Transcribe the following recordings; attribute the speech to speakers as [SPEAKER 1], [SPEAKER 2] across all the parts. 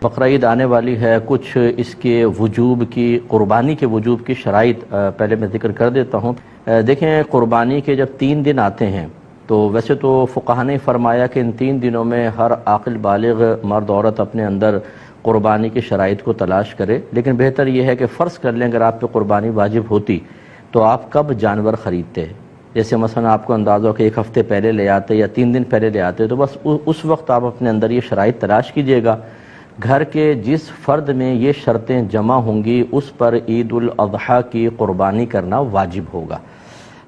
[SPEAKER 1] بقرہ عید آنے والی ہے، کچھ اس کے وجوب کی، قربانی کے وجوب کی شرائط پہلے میں ذکر کر دیتا ہوں۔ دیکھیں، قربانی کے جب 3 دن آتے ہیں تو ویسے تو فقہاء نے فرمایا کہ ان 3 دنوں میں ہر عاقل بالغ مرد عورت اپنے اندر قربانی کی شرائط کو تلاش کرے، لیکن بہتر یہ ہے کہ فرض کر لیں اگر آپ پہ قربانی واجب ہوتی تو آپ کب جانور خریدتے ہیں۔ جیسے مثلا آپ کو اندازہ ہو کہ 1 ہفتے پہلے لے آتے یا 3 دن پہلے لے آتے، تو بس اس وقت آپ اپنے اندر یہ شرائط تلاش کیجئے گا۔ گھر کے جس فرد میں یہ شرطیں جمع ہوں گی اس پر عید الاضحیٰ کی قربانی کرنا واجب ہوگا۔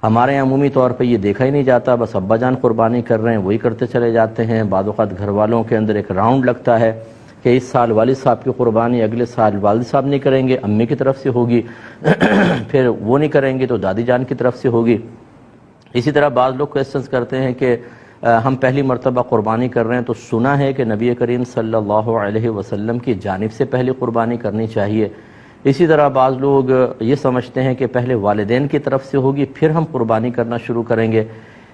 [SPEAKER 1] ہمارے یہاں عمومی طور پہ یہ دیکھا ہی نہیں جاتا، بس ابا جان قربانی کر رہے ہیں وہی کرتے چلے جاتے ہیں۔ بعض اوقات گھر والوں کے اندر ایک راؤنڈ لگتا ہے کہ اس سال والد صاحب کی قربانی اگلے سال والد صاحب نہیں کریں گے، امی کی طرف سے ہوگی، پھر وہ نہیں کریں گے تو دادی جان کی طرف سے ہوگی۔ اسی طرح بعض لوگ کویسچنز کرتے ہیں کہ ہم پہلی مرتبہ قربانی کر رہے ہیں تو سنا ہے کہ نبی کریم صلی اللہ علیہ وسلم کی جانب سے پہلی قربانی کرنی چاہیے۔ اسی طرح بعض لوگ یہ سمجھتے ہیں کہ پہلے والدین کی طرف سے ہوگی پھر ہم قربانی کرنا شروع کریں گے۔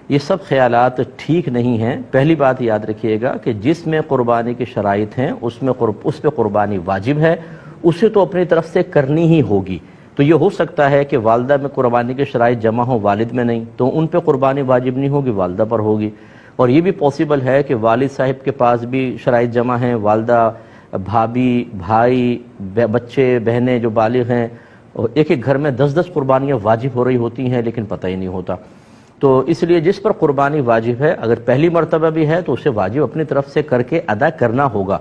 [SPEAKER 1] یہ سب خیالات ٹھیک نہیں ہیں۔ پہلی بات یاد رکھیے گا کہ جس میں قربانی کی شرائط ہیں اس پہ قربانی واجب ہے، اسے تو اپنی طرف سے کرنی ہی ہوگی۔ تو یہ ہو سکتا ہے کہ والدہ میں قربانی کی شرائط جمع ہو، والد میں نہیں، تو ان پہ قربانی واجب نہیں ہوگی، والدہ پر ہوگی۔ اور یہ بھی پاسبل ہے کہ والد صاحب کے پاس بھی شرائط جمع ہیں، والدہ، بھابھی، بھائی، بچے، بہنیں جو بالغ ہیں، اور ایک ایک گھر میں 10 قربانیاں واجب ہو رہی ہوتی ہیں لیکن پتہ ہی نہیں ہوتا۔ تو اس لیے جس پر قربانی واجب ہے، اگر پہلی مرتبہ بھی ہے تو اسے واجب اپنی طرف سے کر کے ادا کرنا ہوگا۔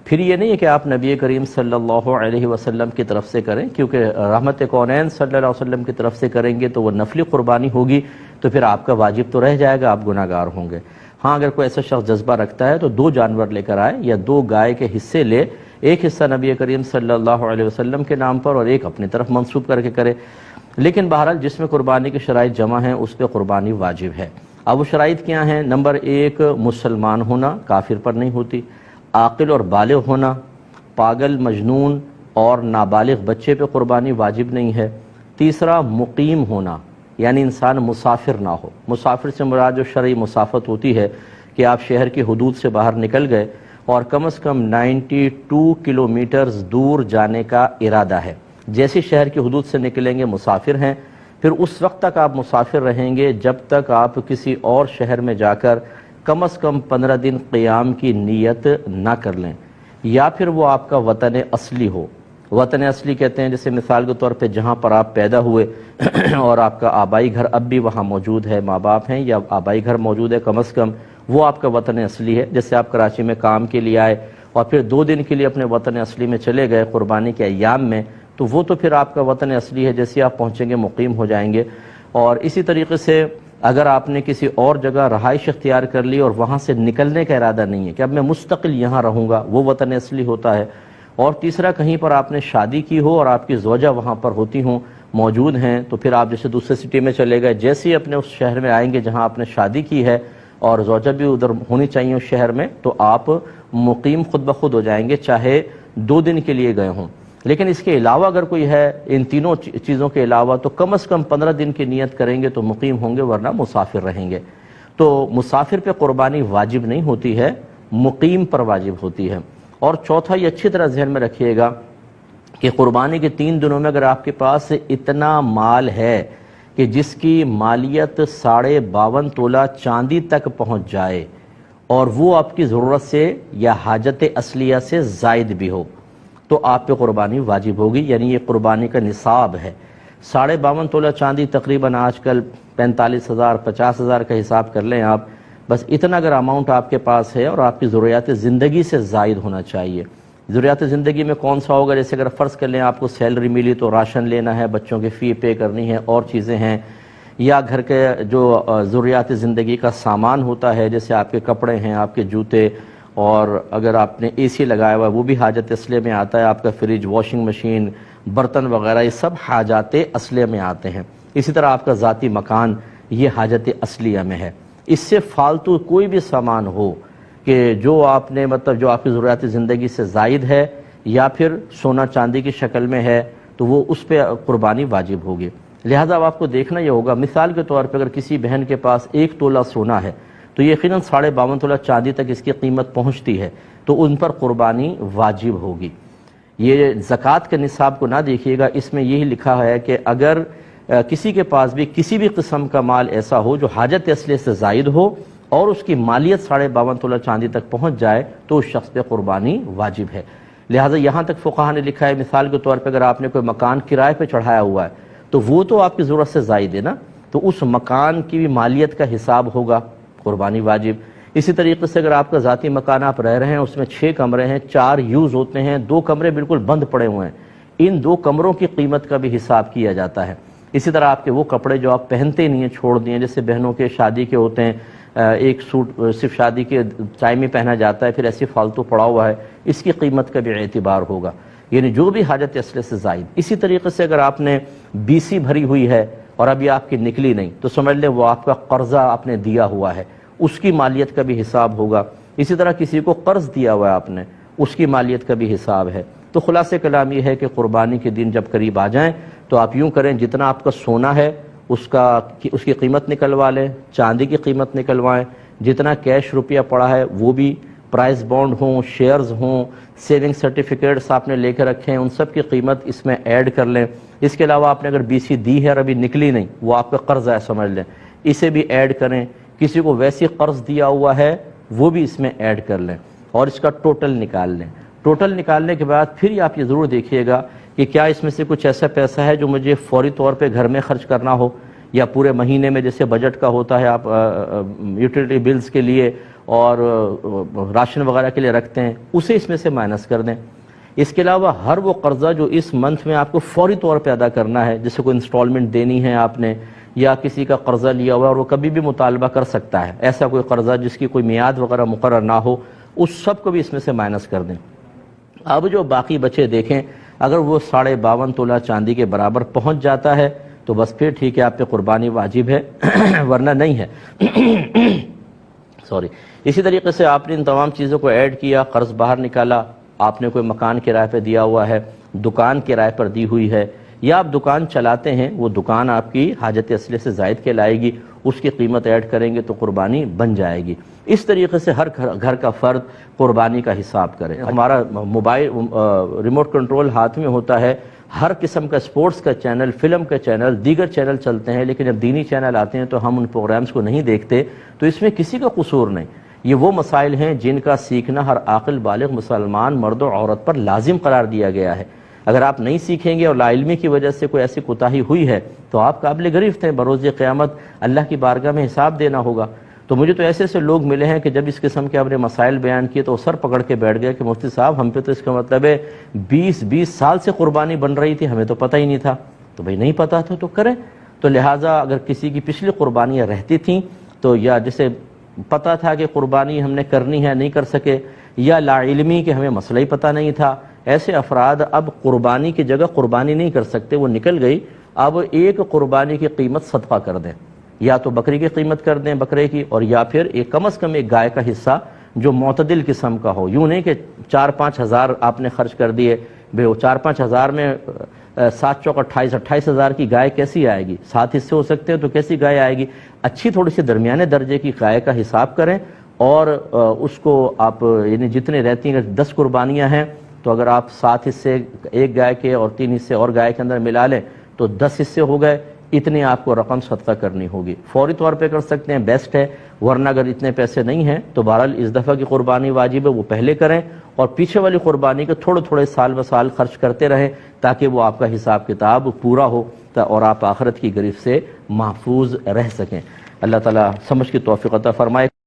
[SPEAKER 1] پھر یہ نہیں ہے کہ آپ نبی کریم صلی اللہ علیہ وسلم کی طرف سے کریں، کیونکہ رحمت کونین صلی اللہ علیہ وسلم کی طرف سے کریں گے تو وہ نفلی قربانی ہوگی، تو پھر آپ کا واجب تو رہ جائے گا، آپ گناہ گار ہوں گے۔ ہاں، اگر کوئی ایسا شخص جذبہ رکھتا ہے تو 2 جانور لے کر آئے یا 2 گائے کے حصے لے، ایک حصہ نبی کریم صلی اللہ علیہ وسلم کے نام پر اور ایک اپنی طرف منسوب کر کے کرے۔ لیکن بہرحال جس میں قربانی کی شرائط جمع ہیں اس پہ قربانی واجب ہے۔ اب وہ شرائط کیا ہیں؟ نمبر 1، مسلمان ہونا، کافر پر نہیں ہوتی۔ عاقل اور بالغ ہونا، پاگل، مجنون اور نابالغ بچے پہ قربانی واجب نہیں ہے۔ تیسرا، مقیم ہونا، یعنی انسان مسافر نہ ہو۔ مسافر سے مراد جو شرعی مسافت ہوتی ہے کہ آپ شہر کی حدود سے باہر نکل گئے اور کم از کم 92 کلومیٹرز دور جانے کا ارادہ ہے۔ جیسے شہر کی حدود سے نکلیں گے مسافر ہیں، پھر اس وقت تک آپ مسافر رہیں گے جب تک آپ کسی اور شہر میں جا کر کم از کم 15 دن قیام کی نیت نہ کر لیں، یا پھر وہ آپ کا وطن اصلی ہو۔ وطن اصلی کہتے ہیں جیسے مثال کے طور پہ جہاں پر آپ پیدا ہوئے اور آپ کا آبائی گھر اب بھی وہاں موجود ہے، ماں باپ ہیں یا آبائی گھر موجود ہے کم از کم، وہ آپ کا وطن اصلی ہے۔ جیسے آپ کراچی میں کام کے لیے آئے اور پھر 2 دن کے لیے اپنے وطن اصلی میں چلے گئے قربانی کے ایام میں، تو وہ تو پھر آپ کا وطن اصلی ہے، جیسے آپ پہنچیں گے مقیم ہو جائیں گے۔ اور اسی طریقے سے اگر آپ نے کسی اور جگہ رہائش اختیار کر لی اور وہاں سے نکلنے کا ارادہ نہیں ہے کہ اب میں مستقل یہاں رہوں گا، وہ وطن اصلی ہوتا ہے۔ اور تیسرا، کہیں پر آپ نے شادی کی ہو اور آپ کی زوجہ وہاں پر ہوتی ہوں، موجود ہیں، تو پھر آپ جیسے دوسرے سٹی میں چلے گئے، جیسے ہی اپنے اس شہر میں آئیں گے جہاں آپ نے شادی کی ہے اور زوجہ بھی ادھر ہونی چاہیے اس شہر میں، تو آپ مقیم خود بخود ہو جائیں گے، چاہے 2 دن کے لیے گئے ہوں۔ لیکن اس کے علاوہ اگر کوئی ہے، ان تینوں چیزوں کے علاوہ، تو کم از کم 15 دن کی نیت کریں گے تو مقیم ہوں گے، ورنہ مسافر رہیں گے۔ تو مسافر پہ قربانی واجب نہیں ہوتی ہے، مقیم پر واجب ہوتی ہے۔ اور چوتھا، یہ اچھی طرح ذہن میں رکھیے گا کہ قربانی کے 3 دنوں میں اگر آپ کے پاس اتنا مال ہے کہ جس کی مالیت 52.5 تولہ چاندی تک پہنچ جائے اور وہ آپ کی ضرورت سے یا حاجت اصلیہ سے زائد بھی ہو، تو آپ پہ قربانی واجب ہوگی، یعنی یہ قربانی کا نصاب ہے۔ 52.5 تولہ چاندی تقریباً آج کل 45,000 50,000 کا حساب کر لیں آپ، بس اتنا اگر اماؤنٹ آپ کے پاس ہے اور آپ کی ضروریات زندگی سے زائد ہونا چاہیے۔ ضروریات زندگی میں کون سا ہوگا؟ جیسے اگر فرض کر لیں آپ کو سیلری ملی تو راشن لینا ہے، بچوں کی فی پے کرنی ہے، اور چیزیں ہیں، یا گھر کے جو ضروریات زندگی کا سامان ہوتا ہے، جیسے آپ کے کپڑے ہیں، آپ کے جوتے، اور اگر آپ نے اے سی لگایا ہوا ہے وہ بھی حاجت اصلیہ میں آتا ہے، آپ کا فریج، واشنگ مشین، برتن وغیرہ، یہ سب حاجات اصلیہ میں آتے ہیں۔ اسی طرح آپ کا ذاتی مکان، یہ حاجت اصلیہ میں ہے۔ اس سے فالتو کوئی بھی سامان ہو کہ جو آپ نے جو آپ کی ضروریات زندگی سے زائد ہے یا پھر سونا چاندی کی شکل میں ہے، تو وہ اس پہ قربانی واجب ہوگی۔ لہٰذا اب آپ کو دیکھنا یہ ہوگا، مثال کے طور پہ اگر کسی بہن کے پاس 1 تولہ سونا ہے تو یقیناً 52.5 تولہ چاندی تک اس کی قیمت پہنچتی ہے، تو ان پر قربانی واجب ہوگی۔ یہ زکوٰۃ کے نصاب کو نہ دیکھیے گا، اس میں یہی لکھا ہے کہ اگر کسی کے پاس بھی کسی بھی قسم کا مال ایسا ہو جو حاجت اصلیہ سے زائد ہو اور اس کی مالیت 52.5 تولہ چاندی تک پہنچ جائے تو اس شخص پہ قربانی واجب ہے۔ لہٰذا یہاں تک فقہا نے لکھا ہے، مثال کے طور پہ اگر آپ نے کوئی مکان کرائے پہ چڑھایا ہوا ہے تو وہ تو آپ کی ضرورت سے زائد ہے نا، تو اس مکان کی بھی مالیت کا حساب ہوگا، قربانی واجب۔ اسی طریقے سے اگر آپ کا ذاتی مکان آپ رہ رہے ہیں، اس میں 6 کمرے ہیں، 4 یوز ہوتے ہیں، 2 کمرے بالکل بند پڑے ہوئے ہیں، ان 2 کمروں کی قیمت کا بھی حساب کیا جاتا ہے۔ اسی طرح آپ کے وہ کپڑے جو آپ پہنتے نہیں ہیں، چھوڑ دیے، جیسے بہنوں کے شادی کے ہوتے ہیں، ایک سوٹ صرف شادی کے ٹائم میں پہنا جاتا ہے، پھر ایسی فالتو پڑا ہوا ہے، اس کی قیمت کا بھی اعتبار ہوگا، یعنی جو بھی حاجت اصلیہ سے زائد۔ اسی طریقے سے اگر آپ نے BC بھری ہوئی ہے اور ابھی آپ کی نکلی نہیں تو سمجھ لیں وہ آپ کا قرضہ آپ نے دیا ہوا ہے، اس کی مالیت کا بھی حساب ہوگا۔ اسی طرح کسی کو قرض دیا ہوا ہے آپ نے، اس کی مالیت کا بھی حساب ہے۔ تو خلاصہ کلام یہ ہے کہ قربانی کے دن جب قریب آ جائیں تو آپ یوں کریں، جتنا آپ کا سونا ہے اس کی قیمت نکلوا لیں، چاندی کی قیمت نکلوائیں، جتنا کیش روپیہ پڑا ہے وہ بھی، پرائز بانڈ ہوں، شیئرز ہوں، سیونگ سرٹیفکیٹس آپ نے لے کے رکھے ہیں، ان سب کی قیمت اس میں ایڈ کر لیں۔ اس کے علاوہ آپ نے اگر BC دی ہے اور ابھی نکلی نہیں، وہ آپ کا قرض ہے سمجھ لیں، اسے بھی ایڈ کریں۔ کسی کو ویسی قرض دیا ہوا ہے وہ بھی اس میں ایڈ کر لیں اور اس کا ٹوٹل نکال لیں۔ ٹوٹل نکالنے کے بعد پھر آپ یہ ضرور دیکھیے گا کہ کیا اس میں سے کچھ ایسا پیسہ ہے جو مجھے فوری طور پہ گھر میں خرچ کرنا ہو، یا پورے مہینے میں جیسے بجٹ کا ہوتا ہے، آپ یوٹیلیٹی بلز کے لیے اور راشن وغیرہ کے لیے رکھتے ہیں، اسے اس میں سے مائنس کر دیں۔ اس کے علاوہ ہر وہ قرضہ جو اس منتھ میں آپ کو فوری طور پہ ادا کرنا ہے، جیسے کوئی انسٹالمنٹ دینی ہے آپ نے، یا کسی کا قرضہ لیا ہوا اور وہ کبھی بھی مطالبہ کر سکتا ہے، ایسا کوئی قرضہ جس کی کوئی میعاد وغیرہ مقرر نہ ہو، اس سب کو بھی اس میں سے مائنس کر دیں۔ اب جو باقی بچے دیکھیں، اگر وہ 52.5 تولہ چاندی کے برابر پہنچ جاتا ہے تو بس پھر ٹھیک ہے، آپ پہ قربانی واجب ہے، ورنہ نہیں ہے۔ سوری۔ اسی طریقے سے آپ نے ان تمام چیزوں کو ایڈ کیا، قرض باہر نکالا، آپ نے کوئی مکان کرائے پہ دیا ہوا ہے، دکان کرائے پر دی ہوئی ہے، یا آپ دکان چلاتے ہیں، وہ دکان آپ کی حاجت اصلیہ سے زائد کے لائے گی، اس کی قیمت ایڈ کریں گے تو قربانی بن جائے گی۔ اس طریقے سے ہر گھر کا فرد قربانی کا حساب کرے۔ ہمارا موبائل ریموٹ کنٹرول ہاتھ میں ہوتا ہے، ہر قسم کا سپورٹس کا چینل، فلم کا چینل، دیگر چینل چلتے ہیں، لیکن جب دینی چینل آتے ہیں تو ہم ان پروگرامز کو نہیں دیکھتے، تو اس میں کسی کا قصور نہیں۔ یہ وہ مسائل ہیں جن کا سیکھنا ہر عاقل بالغ مسلمان مرد و عورت پر لازم قرار دیا گیا ہے۔ اگر آپ نہیں سیکھیں گے اور لا علمی کی وجہ سے کوئی ایسی کوتاہی ہوئی ہے تو آپ قابل گرفت ہیں، بروز قیامت اللہ کی بارگاہ میں حساب دینا ہوگا۔ تو مجھے تو ایسے ایسے لوگ ملے ہیں کہ جب اس قسم کے اپنے مسائل بیان کیے تو وہ سر پکڑ کے بیٹھ گئے کہ مفتی صاحب ہم پہ تو اس کا مطلب ہے 20 سال سے قربانی بن رہی تھی، ہمیں تو پتہ ہی نہیں تھا۔ تو بھئی نہیں پتہ تھا تو کریں۔ تو لہٰذا اگر کسی کی پچھلی قربانیاں رہتی تھیں تو یا جسے پتہ تھا کہ قربانی ہم نے کرنی ہے نہیں کر سکے، یا لا علمی کہ ہمیں مسئلہ ہی پتہ نہیں تھا، ایسے افراد اب قربانی کی جگہ قربانی نہیں کر سکتے، وہ نکل گئی۔ اب ایک قربانی کی قیمت صدقہ کر دیں، یا تو بکری کی قیمت کر دیں بکرے کی، اور یا پھر ایک کم از کم ایک گائے کا حصہ جو معتدل قسم کا ہو، یوں نہیں کہ 4-5 ہزار آپ نے خرچ کر دیے، بے 4-5 ہزار میں 7 چوک 28 ہزار کی گائے کیسی آئے گی؟ 7 حصے ہو سکتے ہیں تو کیسی گائے آئے گی؟ اچھی تھوڑی سی درمیانے درجے کی گائے کا حساب کریں، اور اس کو آپ یعنی جتنے رہتی ہیں، 10 قربانیاں ہیں تو اگر آپ 7 حصے ایک گائے کے اور 3 حصے اور گائے کے اندر ملا لیں تو 10 حصے ہو گئے، اتنی آپ کو رقم صدقہ کرنی ہوگی۔ فوری طور پہ کر سکتے ہیں، بیسٹ ہے، ورنہ اگر اتنے پیسے نہیں ہیں تو بہرحال اس دفعہ کی قربانی واجب ہے، وہ پہلے کریں، اور پیچھے والی قربانی کے تھوڑے تھوڑے سال بسال خرچ کرتے رہیں تاکہ وہ آپ کا حساب کتاب پورا ہو اور آپ آخرت کی گرفت سے محفوظ رہ سکیں۔ اللہ تعالیٰ سمجھ کی توفیق عطا فرمائے۔